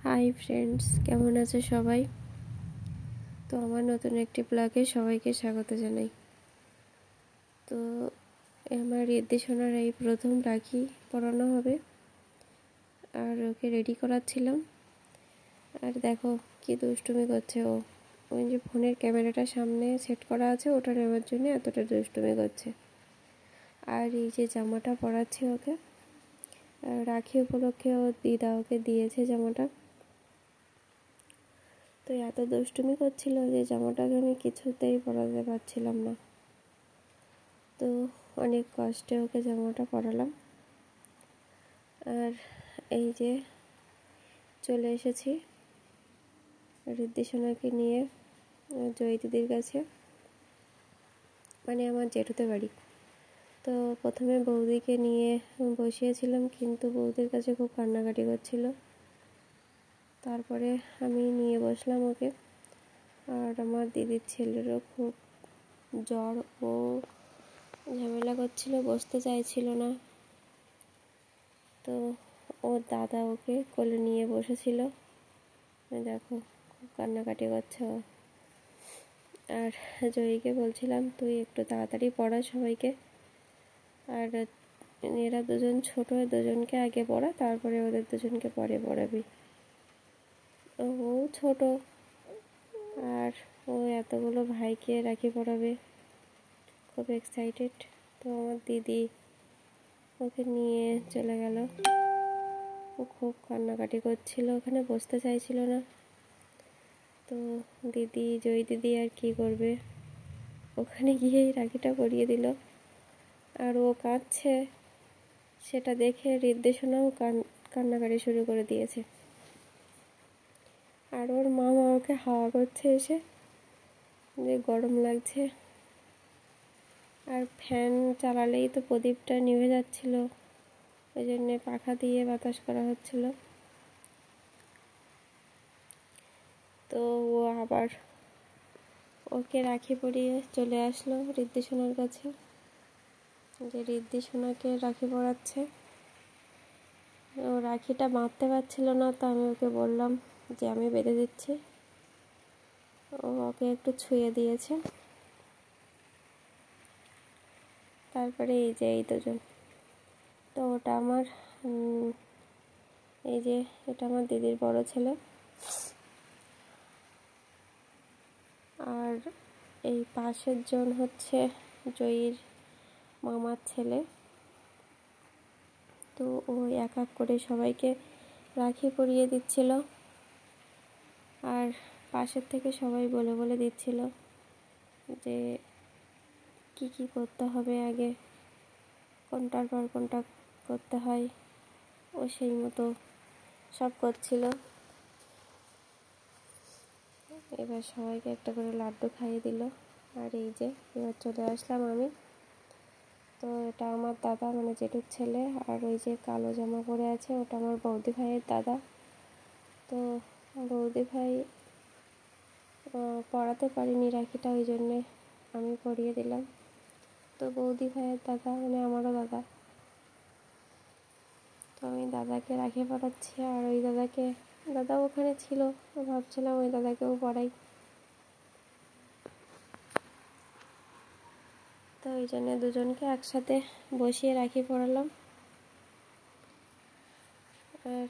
Hi friends, কেমন আছে সবাই? তো আমার নতুন একটি ব্লগে সবাইকে স্বাগত জানাই। তো আমার রিদ্ধি সোনার এই প্রথম রাখি পরানো হবে, আর ওকে রেডি করাচ্ছিলাম। আর দেখো কি দুষ্টুমি করছে ও। ওই যে ফোনের ক্যামেরাটা সামনে সেট করা আছে, ওটা নেওয়ার জন্য এতটা দুষ্টুমি করছে। আর এই যে জামাটা পরাচ্ছি ওকে, রাখি উপলক্ষে ও দিদা ওকে দিয়েছে জামাটা। তো এত দুষ্টুমি করছিল যে জামাটাকে আমি কিছুতেই পরাতে পারছিলাম না। তো অনেক কষ্টে ওকে জামাটা পরালাম। আর এই যে চলে এসেছি রিদ্ধি সোনাকে নিয়ে জয়ী দিদির কাছে, মানে আমার জেঠুদের বাড়ি। তো প্রথমে বৌদিকে নিয়ে বসিয়েছিলাম, কিন্তু বৌদির কাছে খুব কান্নাকাটি করছিল। তারপরে আমি নিয়ে বসলাম ওকে। আর আমার দিদির ছেলেরও খুব জ্বর, ও ঝামেলা করছিল, বসতে চাইছিল না। তো ওর দাদা ওকে কোলে নিয়ে বসেছিল। দেখো খুব কান্নাকাটি করছে ও। আর জয়ীকে বলছিলাম তুই একটু তাড়াতাড়ি পড়া সবাইকে, আর এরা দুজন ছোট, দুজনকে আগে পড়া, তারপরে ওদের দুজনকে পরে পড়াবি। ও ছোট, আর ও এতগুলো ভাইকে রাখি পড়াবে, খুব এক্সাইটেড। তো আমার দিদি ওকে নিয়ে চলে গেল। ও খুব কান্নাকাটি করছিল, ওখানে বসতে চাইছিল না। তো দিদি, জয়ী দিদি আর কি করবে, ওখানে গিয়েই রাখিটা পরিয়ে দিল। আর ও কাঁদছে, সেটা দেখে রিদ্ধি সোনাও কান্নাকাটি শুরু করে দিয়েছে। আর ওর মামা ওকে হাওয়া করছে এসে, যে গরম লাগছে। আর ফ্যান চালালেই তো প্রদীপটা নিভে যাচ্ছিল, ওই জন্যে পাখা দিয়ে বাতাস করা হচ্ছিল। তো ও আবার ওকে রাখি পরিয়ে চলে আসলো রিদ্ধি সোনার কাছে, যে রিদ্ধি সোনাকে রাখি পরাচ্ছে। ও রাখিটা বাঁধতে পারছিল না, তো আমি ওকে বললাম যে আমি বেঁধে দিচ্ছি। ও ওকে একটু ছুঁয়ে দিয়েছে। তারপরে এই যে এই দুজন, তো ওটা আমার এই যে এটা আমার দিদির বড় ছেলে, আর এই পাশের জন হচ্ছে জয়ীর মামার ছেলে। তো ও এক এক করে সবাইকে রাখি পরিয়ে দিচ্ছিল, আর পাশের থেকে সবাই বলে বলে দিচ্ছিল যে কি কি করতে হবে, আগে কোনটার পর কোনটা করতে হয়। ও সেই মতো সব করছিল। এবার সবাইকে একটা করে লাড্ডু খাইয়ে দিল। আর এই যে এবার চলে আসলাম আমি। তো এটা আমার দাদা, মানে জেঠুর ছেলে। আর ওই যে কালো জামা পরে আছে, ওটা আমার বৌদি ভাইয়ের দাদা। তো বৌদি ভাই পরাতে পারিনি রাখিটা, ওই জন্যে আমি পরিয়ে দিলাম। তো বৌদি ভাইয়ের দাদা মানে আমারও দাদা। তো আমি দাদাকে রাখি পরাচ্ছি, আর ওই দাদা ওখানে ছিল, ভাবছিলাম ওই দাদাকেও পরাই। তো ওই জন্য দুজনকে একসাথে বসিয়ে রাখি পরালাম। আর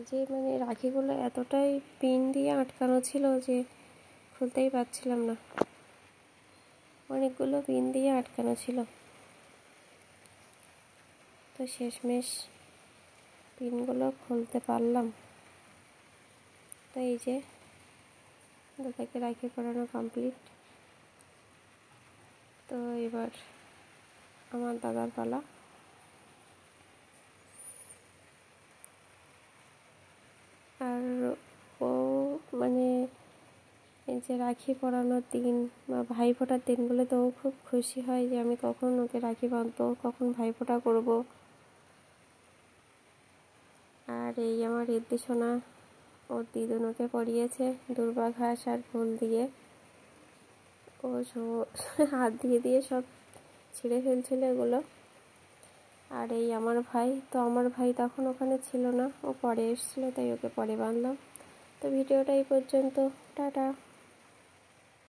যে মানে রাখিগুলো এতটাই পিন দিয়ে আটকানো ছিল যে খুলতেই পারছিলাম না, অনেকগুলো পিন দিয়ে আটকানো ছিল। তো শেষমেশ পিনগুলো খুলতে পারলাম। তো এই যে দাদাকে রাখি পরানো কমপ্লিট। তো এবার আমার দাদার পালা। আর ও মানে এই যে রাখি পরানোর দিন বা ভাই ফোঁটার দিনগুলো তো ও খুব খুশি হয় যে আমি কখন ওকে রাখি বাঁধবো, কখন ভাই ফোঁটা করবো। আর এই আমার রিদ্ধি সোনা, ওর দিদুন ওকে পরিয়েছে দূর্বা ঘাস আর ফুল দিয়ে। ও হাত দিয়ে দিয়ে সব ছিঁড়ে ফেলছিল এগুলো। আর এই আমার ভাই, তো আমার ভাই তখন ওখানে ছিল না, ও পরে এসেছিলো, তাই ওকে পরে বাঁধলাম। তো ভিডিওটা এই পর্যন্ত, টাটা।